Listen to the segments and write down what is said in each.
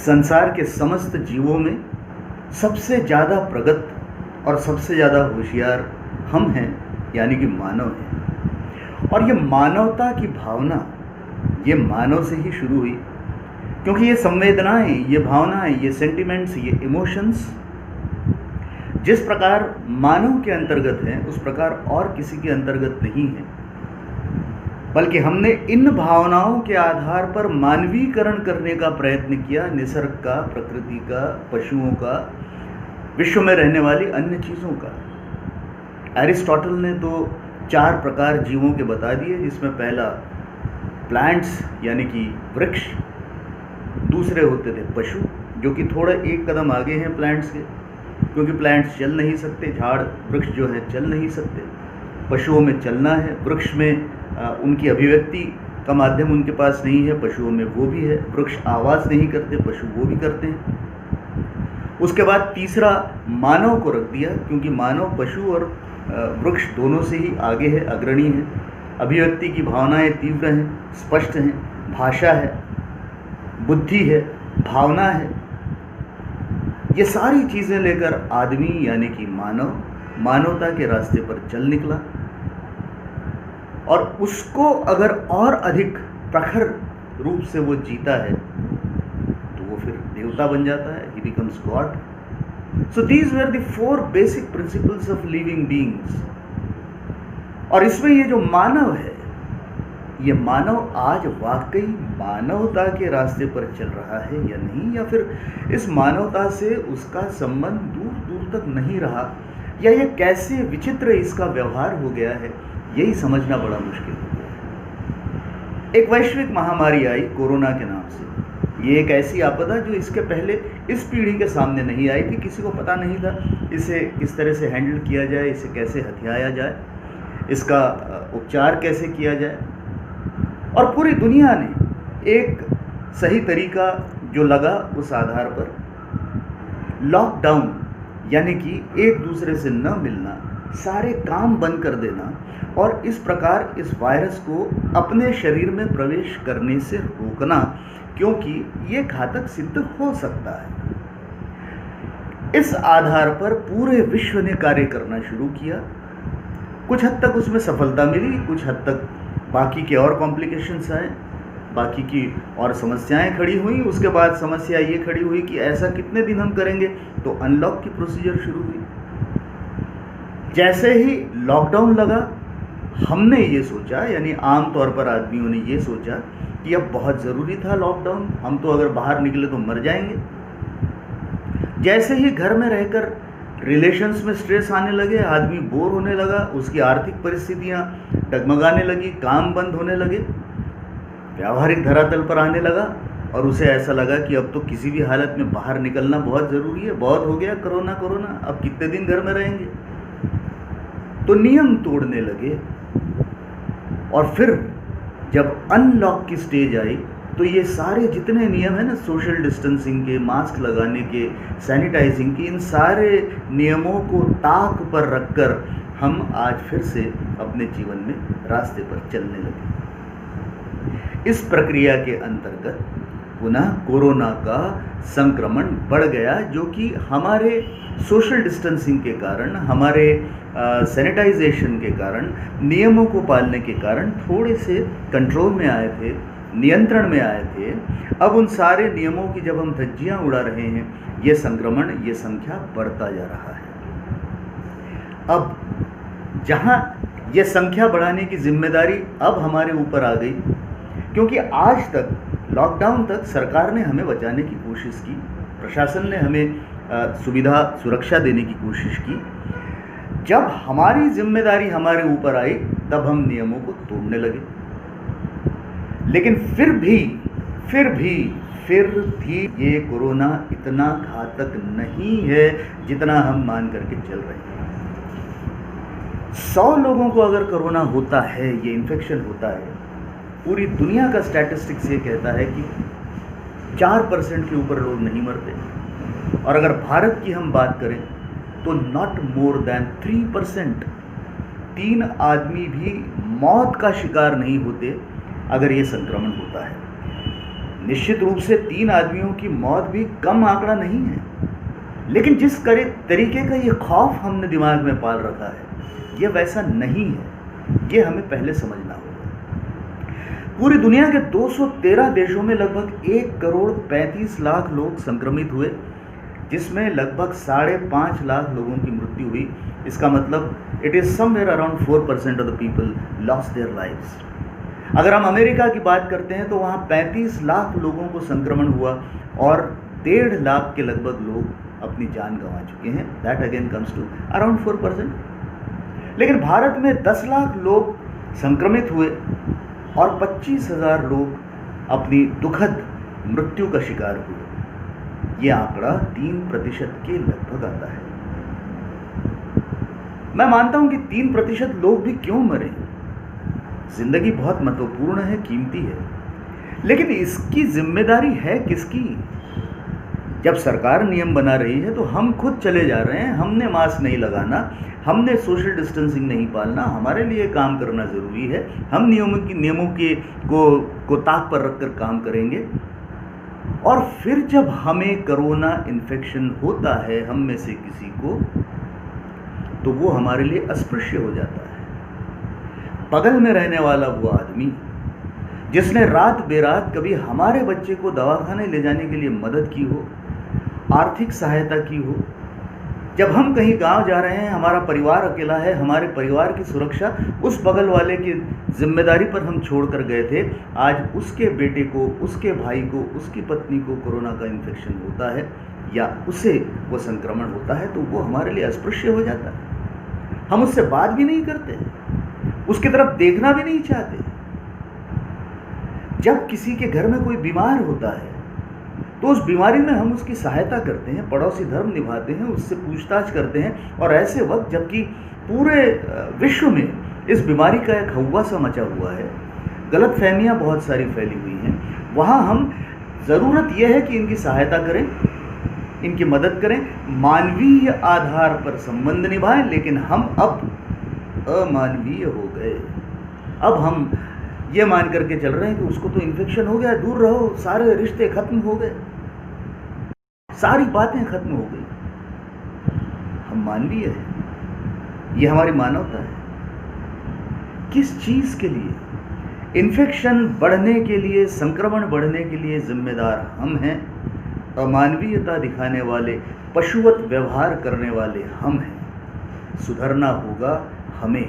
संसार के समस्त जीवों में सबसे ज़्यादा प्रगत और सबसे ज़्यादा होशियार हम हैं, यानी कि मानव हैं। और ये मानवता की भावना ये मानव से ही शुरू हुई, क्योंकि ये संवेदनाएं, ये भावनाएं, ये सेंटिमेंट्स, ये इमोशंस जिस प्रकार मानव के अंतर्गत हैं उस प्रकार और किसी के अंतर्गत नहीं है, बल्कि हमने इन भावनाओं के आधार पर मानवीकरण करने का प्रयत्न किया, निसर्ग का, प्रकृति का, पशुओं का, विश्व में रहने वाली अन्य चीज़ों का। एरिस्टोटल ने तो 4 प्रकार जीवों के बता दिए, जिसमें पहला प्लांट्स यानी कि वृक्ष, दूसरे होते थे पशु, जो कि थोड़ा एक कदम आगे हैं प्लांट्स के, क्योंकि प्लांट्स चल नहीं सकते, झाड़ वृक्ष जो है चल नहीं सकते। पशुओं में चलना है, वृक्ष में उनकी अभिव्यक्ति का माध्यम उनके पास नहीं है, पशुओं में वो भी है। वृक्ष आवाज़ नहीं करते, पशु वो भी करते हैं। उसके बाद तीसरा मानव को रख दिया, क्योंकि मानव पशु और वृक्ष दोनों से ही आगे है, अग्रणी है। अभिव्यक्ति की भावनाएं तीव्र हैं, स्पष्ट हैं, भाषा है, बुद्धि है, भावना है। ये सारी चीज़ें लेकर आदमी यानी कि मानव मानवता के रास्ते पर चल निकला, और उसको अगर और अधिक प्रखर रूप से वो जीता है तो वो फिर देवता बन जाता है, he becomes God. So these were the 4 basic principles of living beings. और इसमें ये जो मानव है, ये मानव आज वाकई मानवता के रास्ते पर चल रहा है या नहीं, या फिर इस मानवता से उसका संबंध दूर दूर तक नहीं रहा, या ये कैसे विचित्र इसका व्यवहार हो गया है, यही समझना बड़ा मुश्किल हो गया है। एक वैश्विक महामारी आई कोरोना के नाम से। ये एक ऐसी आपदा जो इसके पहले इस पीढ़ी के सामने नहीं आई थी, किसी को पता नहीं था इसे किस तरह से हैंडल किया जाए, इसे कैसे हथियाया जाए, इसका उपचार कैसे किया जाए। और पूरी दुनिया ने एक सही तरीका जो लगा उस आधार पर लॉकडाउन, यानी कि एक दूसरे से न मिलना, सारे काम बंद कर देना और इस प्रकार इस वायरस को अपने शरीर में प्रवेश करने से रोकना, क्योंकि ये घातक सिद्ध हो सकता है। इस आधार पर पूरे विश्व ने कार्य करना शुरू किया। कुछ हद तक उसमें सफलता मिली, कुछ हद तक बाकी के और कॉम्प्लिकेशंस आए, बाकी की और समस्याएं खड़ी हुई। उसके बाद समस्या ये खड़ी हुई कि ऐसा कितने दिन हम करेंगे, तो अनलॉक की प्रोसीजर शुरू हुई। जैसे ही लॉकडाउन लगा, हमने ये सोचा, यानी आम तौर पर आदमियों ने ये सोचा कि अब बहुत ज़रूरी था लॉकडाउन, हम तो अगर बाहर निकले तो मर जाएंगे। जैसे ही घर में रहकर रिलेशंस में स्ट्रेस आने लगे, आदमी बोर होने लगा, उसकी आर्थिक परिस्थितियाँ डगमगाने लगी, काम बंद होने लगे, व्यावहारिक धरातल पर आने लगा, और उसे ऐसा लगा कि अब तो किसी भी हालत में बाहर निकलना बहुत ज़रूरी है, बहुत हो गया कोरोना कोरोना, अब कितने दिन घर में रहेंगे। तो नियम तोड़ने लगे, और फिर जब अनलॉक की स्टेज आई तो ये सारे जितने नियम हैं ना, सोशल डिस्टेंसिंग के, मास्क लगाने के, सैनिटाइजिंग के, इन सारे नियमों को ताक पर रखकर हम आज फिर से अपने जीवन में रास्ते पर चलने लगे। इस प्रक्रिया के अंतर्गत पुनः कोरोना का संक्रमण बढ़ गया, जो कि हमारे सोशल डिस्टेंसिंग के कारण, हमारे सैनिटाइजेशन के कारण, नियमों को पालने के कारण थोड़े से कंट्रोल में आए थे, नियंत्रण में आए थे। अब उन सारे नियमों की जब हम धज्जियां उड़ा रहे हैं, ये संक्रमण, ये संख्या बढ़ता जा रहा है। अब जहां ये संख्या बढ़ाने की जिम्मेदारी अब हमारे ऊपर आ गई, क्योंकि आज तक लॉकडाउन तक सरकार ने हमें बचाने की कोशिश की, प्रशासन ने हमें सुविधा, सुरक्षा देने की कोशिश की। जब हमारी जिम्मेदारी हमारे ऊपर आई, तब हम नियमों को तोड़ने लगे। लेकिन फिर भी ये कोरोना इतना घातक नहीं है जितना हम मान करके चल रहे हैं। 100 लोगों को अगर कोरोना होता है, ये इन्फेक्शन होता है, पूरी दुनिया का स्टैटिस्टिक्स ये कहता है कि 4% के ऊपर लोग नहीं मरते। और अगर भारत की हम बात करें तो नॉट मोर देन 3%, 3 आदमी भी मौत का शिकार नहीं होते अगर ये संक्रमण होता है। निश्चित रूप से 3 आदमियों की मौत भी कम आंकड़ा नहीं है, लेकिन जिस तरीके का ये खौफ हमने दिमाग में पाल रखा है, ये वैसा नहीं है। ये हमें पहले समझना होगा। पूरी दुनिया के 213 देशों में लगभग 1 करोड़ 35 लाख लोग संक्रमित हुए, जिसमें लगभग 5.5 लाख लोगों की मृत्यु हुई। इसका मतलब it is somewhere around 4% of the people lost their lives. अगर हम अमेरिका की बात करते हैं तो वहाँ 35 लाख लोगों को संक्रमण हुआ और 1.5 लाख के लगभग लोग अपनी जान गंवा चुके हैं। That again comes to around 4%। लेकिन भारत में 10 लाख लोग संक्रमित हुए और 25,000 लोग अपनी दुखद मृत्यु का शिकार हुए। ये आंकड़ा 3% के लगभग आता है। मैं मानता हूं कि 3% लोग भी क्यों मरे, जिंदगी बहुत महत्वपूर्ण है, कीमती है, लेकिन इसकी जिम्मेदारी है किसकी? जब सरकार नियम बना रही है तो हम खुद चले जा रहे हैं। हमने मास्क नहीं लगाना, हमने सोशल डिस्टेंसिंग नहीं पालना, हमारे लिए काम करना ज़रूरी है। हम नियमों को ताक पर रखकर काम करेंगे। और फिर जब हमें कोरोना इन्फेक्शन होता है हम में से किसी को, तो वो हमारे लिए अस्पृश्य हो जाता है। बगल में रहने वाला वो आदमी जिसने रात बेरात कभी हमारे बच्चे को दवाखाने ले जाने के लिए मदद की हो, आर्थिक सहायता की हो, जब हम कहीं गांव जा रहे हैं, हमारा परिवार अकेला है, हमारे परिवार की सुरक्षा उस बगल वाले की जिम्मेदारी पर हम छोड़ कर गए थे, आज उसके बेटे को, उसके भाई को, उसकी पत्नी को कोरोना का इन्फेक्शन होता है या उसे वो संक्रमण होता है, तो वो हमारे लिए अस्पृश्य हो जाता है। हम उससे बात भी नहीं करते, उसकी तरफ देखना भी नहीं चाहते। जब किसी के घर में कोई बीमार होता है तो उस बीमारी में हम उसकी सहायता करते हैं, पड़ोसी धर्म निभाते हैं, उससे पूछताछ करते हैं। और ऐसे वक्त जबकि पूरे विश्व में इस बीमारी का एक हौवा सा मचा हुआ है, गलतफहमियां बहुत सारी फैली हुई हैं, वहाँ हम ज़रूरत यह है कि इनकी सहायता करें, इनकी मदद करें, मानवीय आधार पर संबंध निभाएं। लेकिन हम अब अमानवीय हो गए। अब हम ये मान करके चल रहे हैं कि उसको तो इन्फेक्शन हो गया, दूर रहो, सारे रिश्ते खत्म हो गए, सारी बातें खत्म हो गई। हम मानवीय हैं, ये हमारी मानवता है। किस चीज़ के लिए? इन्फेक्शन बढ़ने के लिए, संक्रमण बढ़ने के लिए जिम्मेदार हम हैं। अमानवीयता दिखाने वाले, पशुवत व्यवहार करने वाले हम हैं। सुधरना होगा हमें।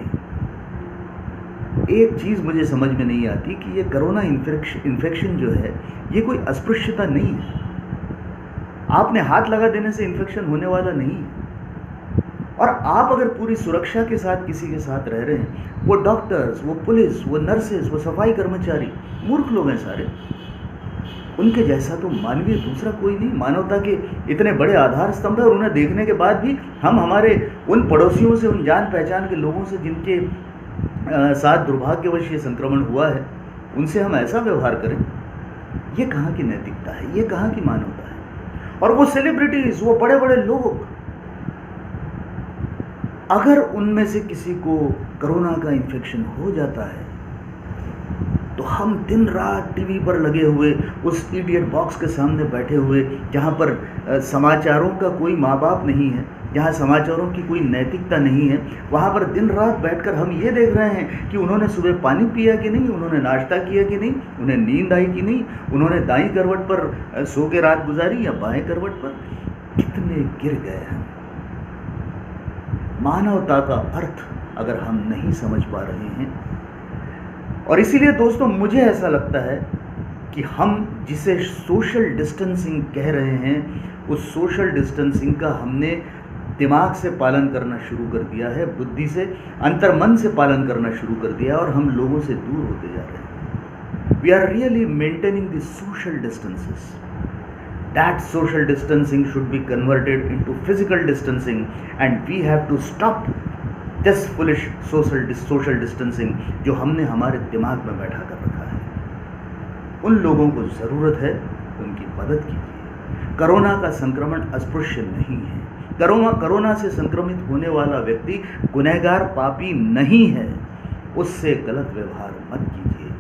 एक चीज़ मुझे समझ में नहीं आती कि ये कोरोना इन्फेक्शन जो है, ये कोई अस्पृश्यता नहीं है। आपने हाथ लगा देने से इन्फेक्शन होने वाला नहीं है। और आप अगर पूरी सुरक्षा के साथ किसी के साथ रह रहे हैं, वो डॉक्टर्स, वो पुलिस, वो नर्सेज, वो सफाई कर्मचारी, मूर्ख लोग हैं सारे, उनके जैसा तो मानवीय दूसरा कोई नहीं। मानवता के इतने बड़े आधार स्तंभ है और उन्हें देखने के बाद भी हम हमारे उन पड़ोसियों से, उन जान पहचान के लोगों से जिनके साथ दुर्भाग्यवश ये संक्रमण हुआ है, उनसे हम ऐसा व्यवहार करें। ये कहाँ की नैतिकता है? ये कहाँ की मानवता है? और वो सेलिब्रिटीज, वो बड़े बड़े लोग, अगर उनमें से किसी को कोरोना का इन्फेक्शन हो जाता है तो हम दिन रात टीवी पर लगे हुए उस इडियट बॉक्स के सामने बैठे हुए, जहाँ पर समाचारों का कोई माँ बाप नहीं है, जहाँ समाचारों की कोई नैतिकता नहीं है, वहाँ पर दिन रात बैठकर हम ये देख रहे हैं कि उन्होंने सुबह पानी पिया कि नहीं, उन्होंने नाश्ता किया कि नहीं, उन्हें नींद आई कि नहीं, उन्होंने दाईं करवट पर सो के रात गुजारी या बाएं करवट पर। कितने गिर गए हम। मानवता का अर्थ अगर हम नहीं समझ पा रहे हैं, और इसीलिए दोस्तों मुझे ऐसा लगता है कि हम जिसे सोशल डिस्टेंसिंग कह रहे हैं, उस सोशल डिस्टेंसिंग का हमने दिमाग से पालन करना शुरू कर दिया है, बुद्धि से, अंतर्मन से पालन करना शुरू कर दिया, और हम लोगों से दूर होते जा रहे हैं। We are really maintaining the social distances. That social distancing should be converted into physical distancing, and we have to stop this foolish social distancing जो हमने हमारे दिमाग में बैठा कर रखा है। उन लोगों को ज़रूरत है उनकी मदद कीजिए। कोरोना का संक्रमण अस्पृश्य नहीं है। कोरोना से संक्रमित होने वाला व्यक्ति गुनहगार, पापी नहीं है। उससे गलत व्यवहार मत कीजिए।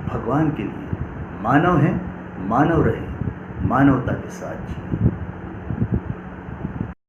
भगवान के लिए मानव हैं, मानव रहें, मानवता के साथ जिएं।